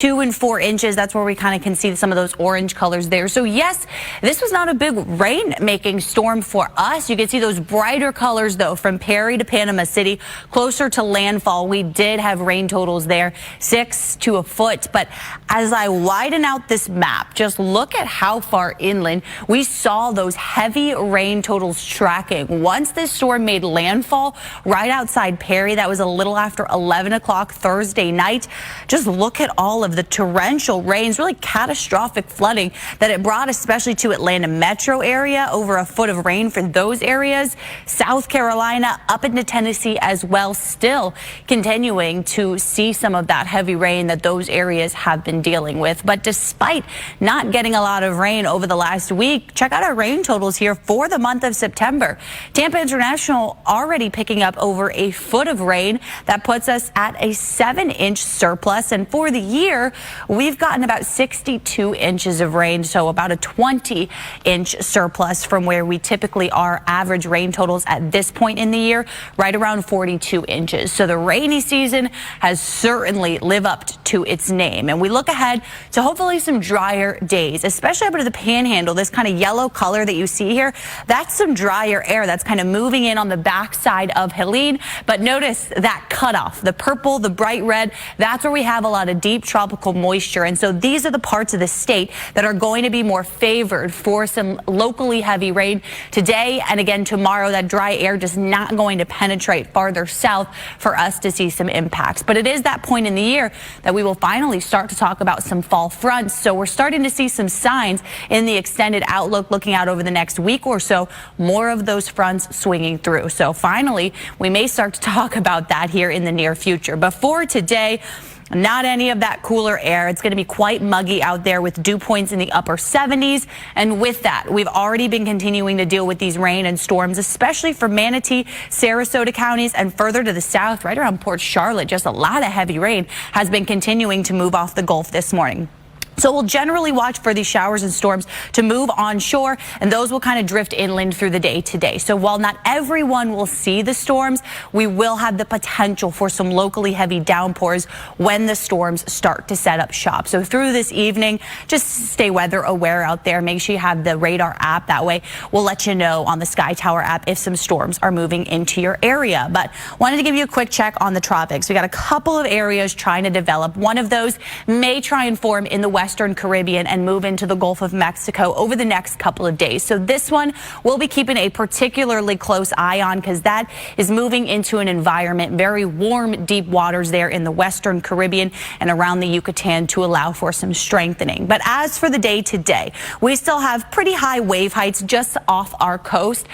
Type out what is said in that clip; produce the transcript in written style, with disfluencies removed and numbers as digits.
2 and 4 inches. That's where we kind of can see some of those orange colors there. So yes, this was not a big rain-making storm for us. You can see those brighter colors, though, from Perry to Panama City, closer to landfall. We did have rain totals there, 6 to a foot. But as I widen out this map, just look at how far inland we saw those heavy rain totals tracking. Once this storm made landfall right outside Perry, that was a little after 11 o'clock Thursday night. Just look at all of the torrential rains, really catastrophic flooding that it brought, especially to Atlanta metro area, over a foot of rain for those areas. South Carolina up into Tennessee as well, still continuing to see some of that heavy rain that those areas have been dealing with. But despite not getting a lot of rain over the last week, check out our rain totals here for the month of September. Tampa International already picking up over a foot of rain. That puts us at a 7-inch surplus, and for the year we've gotten about 62 inches of rain, so about a 20-inch surplus from where we typically are. Average rain totals at this point in the year, right around 42 inches. So the rainy season has certainly lived up to its name. And we look ahead to hopefully some drier days, especially up to the panhandle. This kind of yellow color that you see here, that's some drier air that's kind of moving in on the backside of Helene. But notice that cutoff, the purple, the bright red, that's where we have a lot of deep tropical moisture. And so these are the parts of the state that are going to be more favored for some locally heavy rain today and again tomorrow. That dry air just not going to penetrate farther south for us to see some impacts. But it is that point in the year that we will finally start to talk about some fall fronts. So we're starting to see some signs in the extended outlook, looking out over the next week or so, more of those fronts swinging through. So finally, we may start to talk about that here in the near future. But for today, not any of that cooler air. It's going to be quite muggy out there with dew points in the upper 70s. And with that, we've already been continuing to deal with these rain and storms, especially for Manatee, Sarasota counties, and further to the south, right around Port Charlotte. Just a lot of heavy rain has been continuing to move off the Gulf this morning. So we'll generally watch for these showers and storms to move onshore, and those will kind of drift inland through the day today. So while not everyone will see the storms, we will have the potential for some locally heavy downpours when the storms start to set up shop. So through this evening, just stay weather aware out there. Make sure you have the radar app. That way we'll let you know on the Sky Tower app if some storms are moving into your area. But wanted to give you a quick check on the tropics. We got a couple of areas trying to develop. One of those may try and form in the Western Caribbean and move into the Gulf of Mexico over the next couple of days. So this one we'll be keeping a particularly close eye on, because that is moving into an environment, very warm, deep waters there in the Western Caribbean and around the Yucatan, to allow for some strengthening. But as for the day today, we still have pretty high wave heights just off our coast.